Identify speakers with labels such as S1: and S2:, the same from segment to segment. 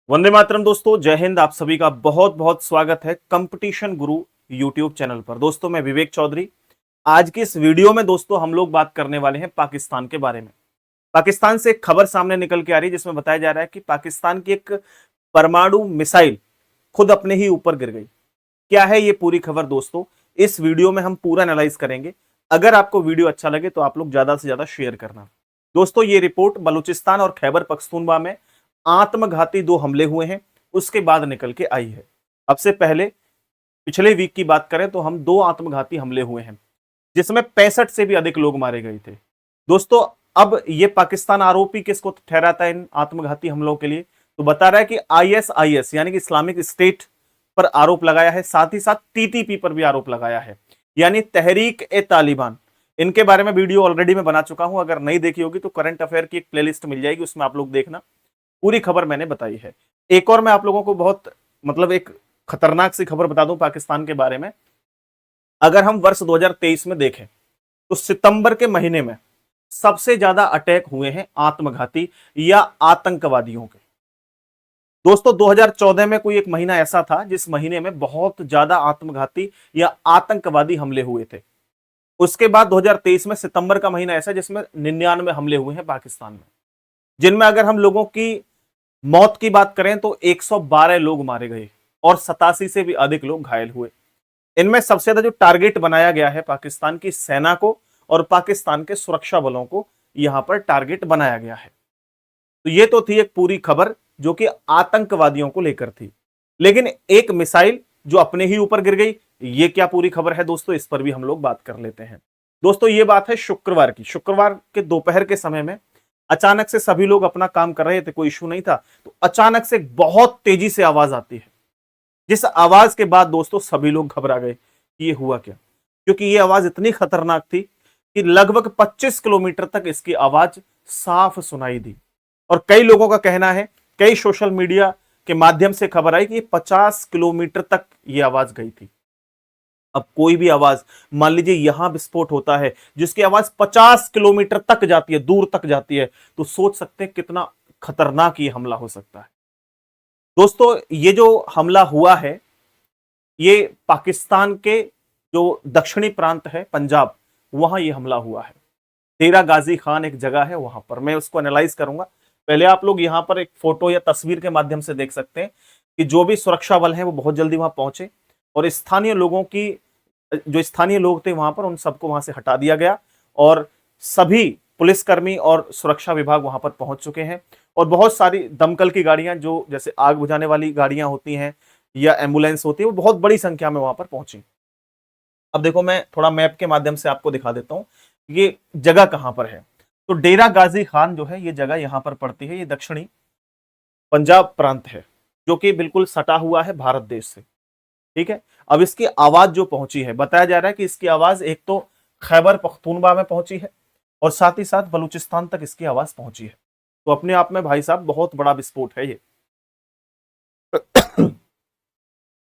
S1: वंदे मातरम दोस्तों, जय हिंद। आप सभी का बहुत बहुत स्वागत है कंपटीशन गुरु यूट्यूब चैनल पर। दोस्तों मैं विवेक चौधरी। आज की इस वीडियो में दोस्तों हम लोग बात करने वाले हैं पाकिस्तान के बारे में। पाकिस्तान से एक खबर सामने निकल के आ रही है जिसमें बताया जा रहा है कि पाकिस्तान की एक परमाणु मिसाइल खुद अपने ही ऊपर गिर गई। क्या है ये पूरी खबर दोस्तों, इस वीडियो में हम पूरा एनालाइज करेंगे। अगर आपको वीडियो अच्छा लगे तो आप लोग ज्यादा से ज्यादा शेयर करना। दोस्तों ये रिपोर्ट बलूचिस्तान और खैबर पख्तूनख्वा में आत्मघाती 2 हमले हुए हैं उसके बाद निकल के आई है। अब से पहले पिछले वीक की बात करें तो हम 2 आत्मघाती हमले हुए हैं जिसमें 65 से भी अधिक लोग मारे गए थे। दोस्तों अब ये पाकिस्तान आरोपी किसको ठहराता है इन आत्मघाती हमलों के लिए? तो बता रहा है कि आईएसआईएस यानी कि इस्लामिक स्टेट पर आरोप लगाया है, साथ ही साथ टीटीपी पर भी आरोप लगाया है, यानी तहरीक ए तालिबान। इनके बारे में वीडियो ऑलरेडी मैं बना चुका हूं, अगर नहीं देखी होगी तो करंट अफेयर की एक प्लेलिस्ट मिल जाएगी, उसमें आप लोग देखना। पूरी खबर मैंने बताई है। एक और मैं आप लोगों को बहुत एक खतरनाक सी खबर बता दूं पाकिस्तान के बारे में। अगर हम वर्ष 2023 में देखें तो सितंबर के महीने में सबसे ज्यादा अटैक हुए हैं आत्मघाती या आतंकवादियों के। दोस्तों 2014 में कोई एक महीना ऐसा था जिस महीने में बहुत ज्यादा आत्मघाती या आतंकवादी हमले हुए थे। उसके बाद 2023 में सितंबर का महीना ऐसा जिसमें 99 हमले हुए हैं पाकिस्तान में, जिनमें अगर हम लोगों की मौत की बात करें तो 112 लोग मारे गए और 87 से भी अधिक लोग घायल हुए। इनमें सबसे ज्यादा जो टारगेट बनाया गया है पाकिस्तान की सेना को और पाकिस्तान के सुरक्षा बलों को यहां पर टारगेट बनाया गया है। तो ये तो थी एक पूरी खबर जो कि आतंकवादियों को लेकर थी। लेकिन एक मिसाइल जो अपने ही ऊपर गिर गई, ये क्या पूरी खबर है दोस्तों, इस पर भी हम लोग बात कर लेते हैं। दोस्तों ये बात है शुक्रवार की। शुक्रवार के दोपहर के समय में अचानक से सभी लोग अपना काम कर रहे थे, कोई इशू नहीं था, तो अचानक से बहुत तेजी से आवाज आती है, जिस आवाज के बाद दोस्तों सभी लोग घबरा गए कि ये हुआ क्या। क्योंकि ये आवाज इतनी खतरनाक थी कि लगभग 25 किलोमीटर तक इसकी आवाज साफ सुनाई दी। और कई लोगों का कहना है, कई सोशल मीडिया के माध्यम से खबर आई कि 50 किलोमीटर तक ये आवाज गई थी। अब कोई भी आवाज, मान लीजिए यहां विस्फोट होता है जिसकी आवाज 50 किलोमीटर तक जाती है, दूर तक जाती है, तो सोच सकते हैं कितना खतरनाक ये हमला हो सकता है। दोस्तों ये जो हमला हुआ है ये पाकिस्तान के जो दक्षिणी प्रांत है पंजाब, वहां ये हमला हुआ है। डेरा गाजी खान एक जगह है, वहां पर मैं उसको एनालाइज करूंगा। पहले आप लोग यहां पर एक फोटो या तस्वीर के माध्यम से देख सकते हैं कि जो भी सुरक्षा बल हैं वो बहुत जल्दी वहां पहुंचे और स्थानीय लोगों की, जो स्थानीय लोग थे वहां पर, उन सबको वहां से हटा दिया गया और सभी पुलिसकर्मी और सुरक्षा विभाग वहां पर पहुंच चुके हैं। और बहुत सारी दमकल की गाड़ियां, जो जैसे आग बुझाने वाली गाड़ियां होती हैं या एम्बुलेंस होती है, वो बहुत बड़ी संख्या में वहां पर पहुंची। अब देखो मैं थोड़ा मैप के माध्यम से आपको दिखा देता हूं ये जगह कहां पर है। तो डेरा गाजी खान जो है ये जगह यहां पर पड़ती है, ये दक्षिणी पंजाब प्रांत है जो कि बिल्कुल सटा हुआ है भारत देश से। ठीक है, अब इसकी आवाज जो पहुंची है, बताया जा रहा है कि इसकी आवाज एक तो खैबर पख्तूनख्वा में पहुंची है और साथ ही साथ बलूचिस्तान तक इसकी आवाज पहुंची है। तो अपने आप में भाई साहब बहुत बड़ा विस्फोट है ये।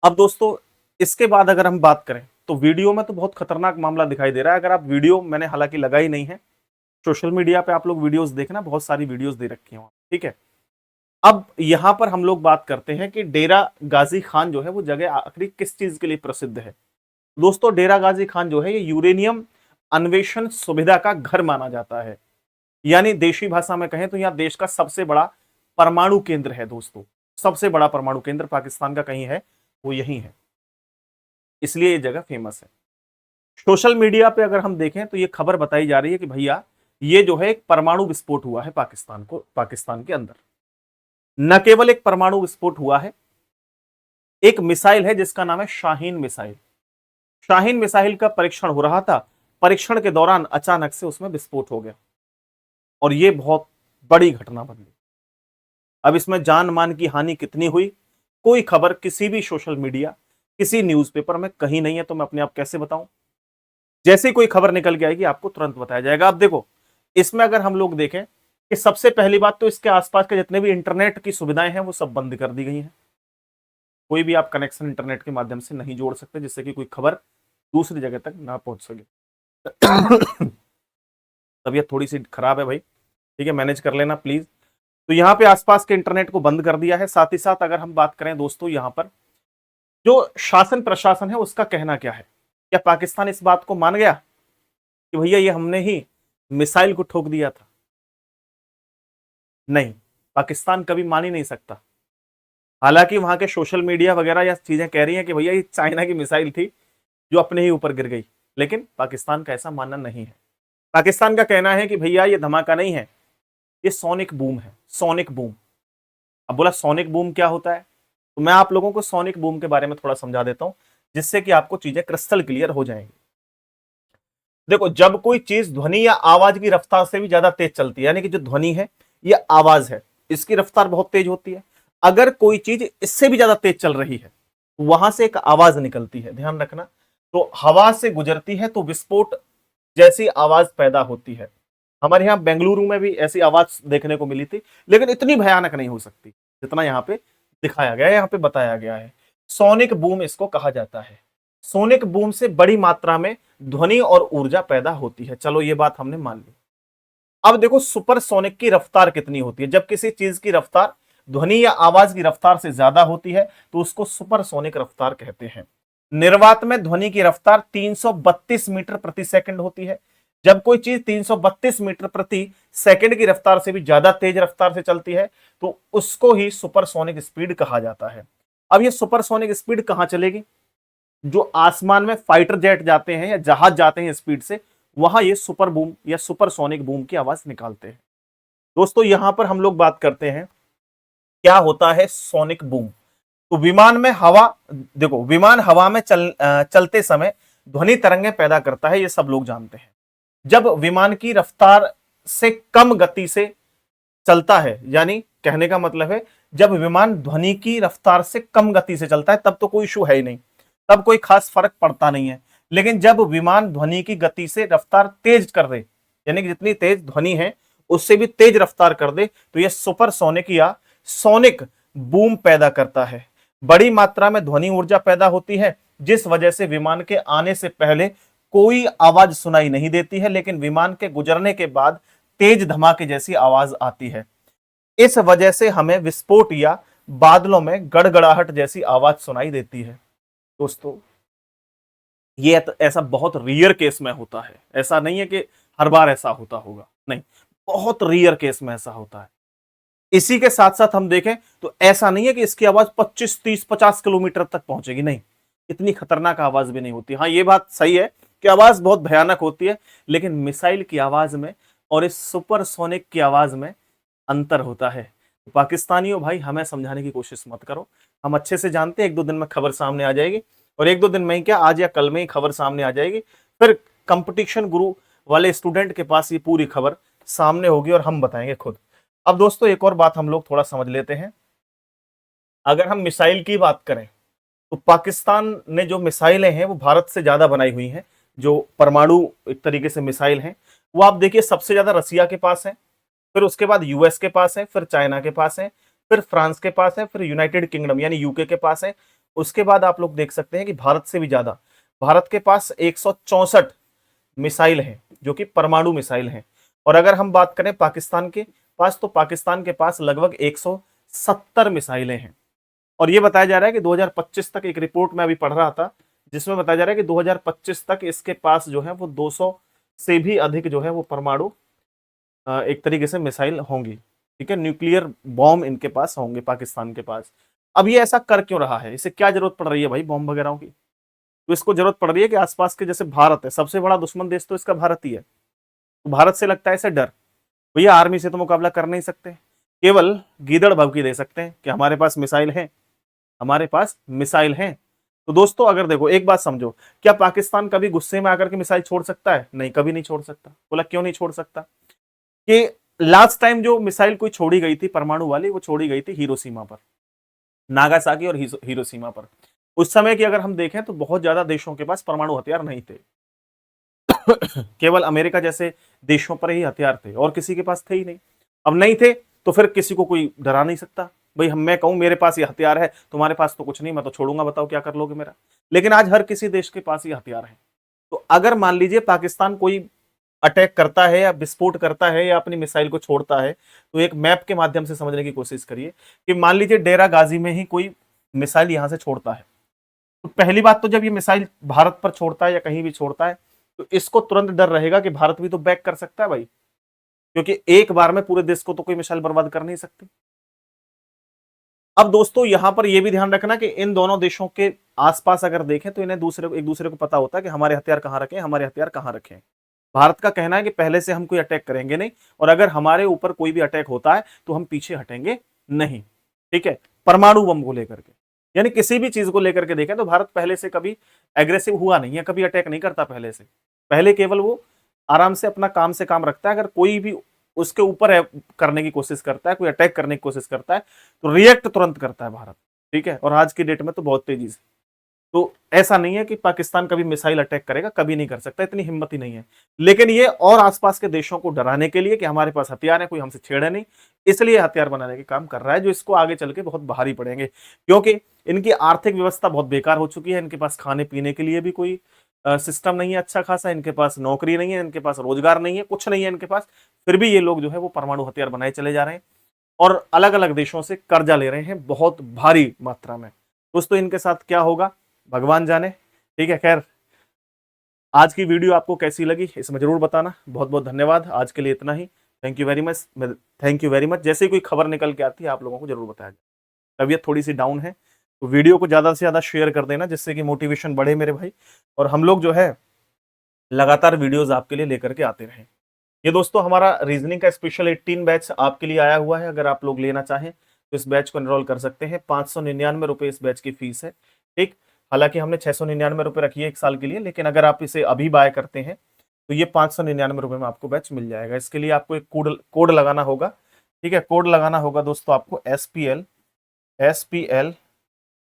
S1: अब दोस्तों इसके बाद अगर हम बात करें तो वीडियो में तो बहुत खतरनाक मामला दिखाई दे रहा है। अगर आप वीडियो, मैंने हालांकि लगाई नहीं है, सोशल मीडिया पे आप लोग वीडियोस देखना, बहुत सारी वीडियोस दे रखी हैं वहां, ठीक है। अब यहां पर हम लोग बात करते हैं कि डेरा गाजी खान जो है वो जगह आखिर किस चीज के लिए प्रसिद्ध है। दोस्तों डेरा गाजी खान जो है ये यूरेनियम अन्वेषण सुविधा का घर माना जाता है, यानी देशी भाषा में कहें तो यहां देश का सबसे बड़ा परमाणु केंद्र है। दोस्तों सबसे बड़ा परमाणु केंद्र पाकिस्तान का कहीं है वो यही है, इसलिए ये जगह फेमस है। सोशल मीडिया पे अगर हम देखें तो ये खबर बताई जा रही है कि भैया ये जो है एक परमाणु विस्फोट हुआ है पाकिस्तान के अंदर। न केवल एक परमाणु विस्फोट हुआ है, एक मिसाइल है जिसका नाम है शाहीन मिसाइल। शाहीन मिसाइल का परीक्षण हो रहा था, परीक्षण के दौरान अचानक से उसमें विस्फोट हो गया और ये बहुत बड़ी घटना बन गई। अब इसमें जान मान की हानि कितनी हुई, कोई खबर किसी भी सोशल मीडिया, किसी न्यूज़पेपर में कहीं नहीं है, तो मैं अपने आप कैसे बताऊं। जैसे ही कोई खबर निकल के आएगी आपको तुरंत बताया जाएगा। अब देखो इसमें अगर हम लोग देखें कि सबसे पहली बात तो इसके आसपास के जितने भी इंटरनेट की सुविधाएं हैं वो सब बंद कर दी गई हैं। कोई भी आप कनेक्शन इंटरनेट के माध्यम से नहीं जोड़ सकते जिससे कि कोई खबर दूसरी जगह तक ना पहुंच सके। तबीयत थोड़ी सी खराब है भाई, ठीक है, मैनेज कर लेना प्लीज। तो यहाँ पे आसपास के इंटरनेट को बंद कर दिया है। साथ ही साथ अगर हम बात करें दोस्तों, यहाँ पर जो शासन प्रशासन है उसका कहना क्या है? क्या पाकिस्तान इस बात को मान गया कि भैया ये हमने ही मिसाइल को ठोक दिया था? नहीं, पाकिस्तान कभी मान ही नहीं सकता। हालांकि वहां के सोशल मीडिया वगैरह या चीजें कह रही हैं कि भैया ये चाइना की मिसाइल थी जो अपने ही ऊपर गिर गई, लेकिन पाकिस्तान का ऐसा मानना नहीं है। पाकिस्तान का कहना है कि भैया ये धमाका नहीं है, ये सोनिक बूम है, सोनिक बूम। अब बोला सोनिक बूम क्या होता है, तो मैं आप लोगों को सोनिक बूम के बारे में थोड़ा समझा देता हूं, जिससे कि आपको चीजें क्रिस्टल क्लियर हो जाएंगी। देखो, जब कोई चीज ध्वनि या आवाज की रफ्तार से भी ज्यादा तेज चलती है, यानी कि जो ध्वनि है ये आवाज है, इसकी रफ्तार बहुत तेज होती है। अगर कोई चीज इससे भी ज्यादा तेज चल रही है, वहां से एक आवाज निकलती है, ध्यान रखना। तो हवा से गुजरती है तो विस्फोट जैसी आवाज पैदा होती है। हमारे यहाँ बेंगलुरु में भी ऐसी आवाज देखने को मिली थी, लेकिन इतनी भयानक नहीं हो सकती जितना यहाँ पे दिखाया गया है, यहाँ पे बताया गया है। सोनिक बूम इसको कहा जाता है। सोनिक बूम से बड़ी मात्रा में ध्वनि और ऊर्जा पैदा होती है। चलो ये बात हमने मान ली। अब देखो सुपरसोनिक की रफ्तार कितनी होती है। जब किसी चीज की रफ्तार ध्वनि या आवाज की रफ्तार से ज्यादा होती है तो उसको सुपरसोनिक रफ्तार कहते हैं। निर्वात में ध्वनि की रफ्तार 332 मीटर प्रति सेकंड होती है। जब कोई चीज 332 मीटर प्रति सेकंड की रफ्तार से भी ज्यादा तेज रफ्तार से चलती है तो उसको ही सुपरसोनिक स्पीड कहा जाता है। अब ये सुपरसोनिक स्पीड कहां चलेगी? जो आसमान में फाइटर जेट जाते हैं या जहाज जाते हैं स्पीड से, वहां ये सुपर बूम या सुपरसोनिक बूम की आवाज निकालते हैं। दोस्तों यहां पर हम लोग बात करते हैं क्या होता है सोनिक बूम। तो विमान में हवा, देखो विमान हवा में चलते समय ध्वनि तरंगें पैदा करता है, ये सब लोग जानते हैं। जब विमान की रफ्तार से कम गति से चलता है, यानी कहने का मतलब है जब विमान ध्वनि की रफ्तार से कम गति से चलता है तब तो कोई इशू है ही नहीं, तब कोई खास फर्क पड़ता नहीं है। लेकिन जब विमान ध्वनि की गति से रफ्तार तेज कर दे, यानी कि जितनी तेज ध्वनि है उससे भी तेज रफ्तार कर दे, तो यह सुपरसोनिक या सोनिक बूम पैदा करता है। बड़ी मात्रा में ध्वनि ऊर्जा पैदा होती है, जिस वजह से विमान के आने से पहले कोई आवाज सुनाई नहीं देती है, लेकिन विमान के गुजरने के बाद तेज धमाके जैसी आवाज आती है। इस वजह से हमें विस्फोट या बादलों में गड़गड़ाहट जैसी आवाज सुनाई देती है। दोस्तों ये ऐसा बहुत रियर केस में होता है, ऐसा नहीं है कि हर बार ऐसा होता होगा, नहीं, बहुत रियर केस में ऐसा होता है। इसी के साथ साथ हम देखें तो ऐसा नहीं है कि इसकी आवाज 25, 30, 50 किलोमीटर तक पहुंचेगी, नहीं, इतनी खतरनाक आवाज भी नहीं होती। हाँ ये बात सही है कि आवाज बहुत भयानक होती है, लेकिन मिसाइल की आवाज में और इस सुपरसोनिक की आवाज में अंतर होता है। पाकिस्तानियों भाई हमें समझाने की कोशिश मत करो, हम अच्छे से जानते हैं, 1-2 दिन में खबर सामने आ जाएगी, और 1-2 दिन में ही क्या, आज या कल में ही खबर सामने आ जाएगी। फिर कंपटीशन गुरु वाले स्टूडेंट के पास ये पूरी खबर सामने होगी और हम बताएंगे खुद। अब दोस्तों एक और बात हम लोग थोड़ा समझ लेते हैं। अगर हम मिसाइल की बात करें तो पाकिस्तान ने जो मिसाइलें हैं वो भारत से ज्यादा बनाई हुई हैं। जो परमाणु एक तरीके से मिसाइल हैं वो आप देखिए सबसे ज्यादा रसिया के पास है, फिर उसके बाद यूएस के पास है, फिर चाइना के पास है, फिर फ्रांस के पास है, फिर यूनाइटेड किंगडम यानी यूके के पास है। उसके बाद आप लोग देख सकते हैं कि भारत से भी ज्यादा, भारत के पास 164 मिसाइल हैं जो कि परमाणु मिसाइल हैं। और अगर हम बात करें पाकिस्तान के पास, तो पाकिस्तान के पास लगभग 170 मिसाइलें हैं। और ये बताया जा रहा है कि 2025 तक, एक रिपोर्ट में अभी पढ़ रहा था जिसमें बताया जा रहा है कि 2025 तक इसके पास जो है वो 200 से भी अधिक जो है वो परमाणु एक तरीके से मिसाइल होंगी। ठीक है, न्यूक्लियर बॉम्ब इनके पास होंगे पाकिस्तान के पास। अब ये ऐसा कर क्यों रहा है, इसे क्या जरूरत पड़ रही है भाई बॉम्ब वगैरह की? तो इसको जरूरत पड़ रही है कि आसपास के, जैसे भारत है, सबसे बड़ा दुश्मन देश तो इसका भारत ही है, तो भारत से लगता है इसे डर, भैया आर्मी से तो मुकाबला कर नहीं सकते, केवल गीदड़ भभकी दे सकते हैं कि हमारे पास मिसाइल है, हमारे पास मिसाइल है। तो दोस्तों अगर देखो एक बात समझो, क्या पाकिस्तान कभी गुस्से में आकर के मिसाइल छोड़ सकता है? नहीं, कभी नहीं छोड़ सकता। बोला क्यों नहीं छोड़ सकता? कि लास्ट टाइम जो मिसाइल कोई छोड़ी गई थी परमाणु वाली, वो छोड़ी गई थी हिरोशिमा पर, नागासाकी और हिरोशिमा पर। उस समय की अगर हम देखें तो बहुत ज्यादा देशों के पास परमाणु हथियार नहीं थे केवल अमेरिका जैसे देशों पर ही हथियार थे और किसी के पास थे ही नहीं। अब नहीं थे तो फिर किसी को कोई डरा नहीं सकता, भाई मैं कहूं मेरे पास ये हथियार है, तुम्हारे पास तो कुछ नहीं, मैं तो छोड़ूंगा, बताओ क्या कर लोगे मेरा। लेकिन आज हर किसी देश के पास ये हथियार है। तो अगर मान लीजिए पाकिस्तान कोई अटैक करता है या विस्फोट करता है या अपनी मिसाइल को छोड़ता है, तो एक मैप के माध्यम से समझने की कोशिश करिए कि मान लीजिए डेरा गाजी में ही कोई मिसाइल यहां से छोड़ता है, तो पहली बात तो जब ये मिसाइल भारत पर छोड़ता है या कहीं भी छोड़ता है, तो इसको तुरंत डर रहेगा कि भारत भी तो बैक कर सकता है भाई, क्योंकि एक बार में पूरे देश को तो कोई मिसाइल बर्बाद कर नहीं सकती। अब दोस्तों यहां पर यह भी ध्यान रखना कि इन दोनों देशों के आसपास अगर देखें तो इन्हें एक दूसरे को पता होता है कि हमारे हथियार कहां रखें, हमारे हथियार कहां रखें। भारत का कहना है कि पहले से हम कोई अटैक करेंगे नहीं, और अगर हमारे ऊपर कोई भी अटैक होता है तो हम पीछे हटेंगे नहीं। ठीक है, परमाणु बम को लेकर के, यानी किसी भी चीज को लेकर के देखें तो भारत पहले से कभी एग्रेसिव हुआ नहीं है, कभी अटैक नहीं करता पहले से। पहले केवल वो आराम से अपना काम से काम रखता है। अगर कोई भी उसके ऊपर करने की कोशिश करता है, कोई अटैक करने की कोशिश करता है, तो रिएक्ट तुरंत करता है भारत। ठीक है, और आज की डेट में तो बहुत तेजी से। तो ऐसा नहीं है कि पाकिस्तान कभी मिसाइल अटैक करेगा, कभी नहीं कर सकता, इतनी हिम्मत ही नहीं है। लेकिन ये और आसपास के देशों को डराने के लिए कि हमारे पास हथियार है, कोई हमसे छेड़े नहीं, इसलिए हथियार बनाने के काम कर रहा है, जो इसको आगे चल के बहुत भारी पड़ेंगे, क्योंकि इनकी आर्थिक व्यवस्था बहुत बेकार हो चुकी है। इनके पास खाने पीने के लिए भी कोई सिस्टम नहीं है अच्छा खासा, इनके पास नौकरी नहीं है, इनके पास रोजगार नहीं है, कुछ नहीं है इनके पास। फिर भी ये लोग जो है वो परमाणु हथियार बनाए चले जा रहे हैं और अलग अलग देशों से कर्जा ले रहे हैं बहुत भारी मात्रा में। दोस्तों इनके साथ क्या होगा भगवान जाने। ठीक है, खैर आज की वीडियो आपको कैसी लगी इसमें जरूर बताना। बहुत बहुत धन्यवाद, आज के लिए इतना ही। Thank you very much, thank you very much. जैसे ही कोई खबर निकल के आती है आप लोगों को जरूर बताया जाए। तबीयत थोड़ी सी डाउन है, तो वीडियो को ज्यादा से ज्यादा शेयर कर देना, जिससे कि मोटिवेशन बढ़े मेरे भाई, और हम लोग जो है लगातार वीडियोस आपके लिए लेकर के आते रहें। ये दोस्तों हमारा रीजनिंग का स्पेशल 18 बैच आपके लिए आया हुआ है। अगर आप लोग लेना चाहें तो इस बैच को एनरोल कर सकते हैं। 599 रुपए इस बैच की फीस है। ठीक, हालांकि हमने 699 रुपए रखी है 1 साल के लिए, लेकिन अगर आप इसे अभी बाय करते हैं तो ये 599 रुपए में आपको बैच मिल जाएगा। इसके लिए आपको एक कोड लगाना होगा। ठीक है, कोड लगाना होगा दोस्तों आपको SPL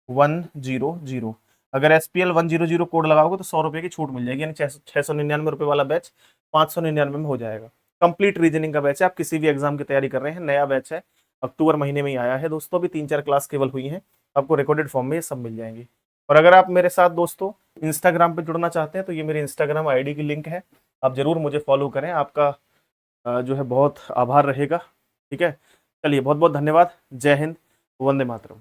S1: 100। अगर SPL 100 कोड लगाओगे तो 100 रुपए की छूट मिल जाएगी, यानी 699 रुपए वाला बैच 599 में हो जाएगा। कंप्लीट रीजनिंग का बैच है। आप किसी भी एग्जाम की तैयारी कर रहे हैं, नया बैच है, अक्टूबर महीने में ही आया है दोस्तों। अभी 3-4 क्लास केवल हुई हैं, आपको रिकॉर्डेड फॉर्म में ये सब मिल जाएंगी। और अगर आप मेरे साथ दोस्तों इंस्टाग्राम पे जुड़ना चाहते हैं तो ये मेरी इंस्टाग्राम आईडी की लिंक है, आप जरूर मुझे फॉलो करें। आपका जो है बहुत आभार रहेगा। ठीक है, चलिए बहुत बहुत धन्यवाद। जय हिंद, वंदे मातरम।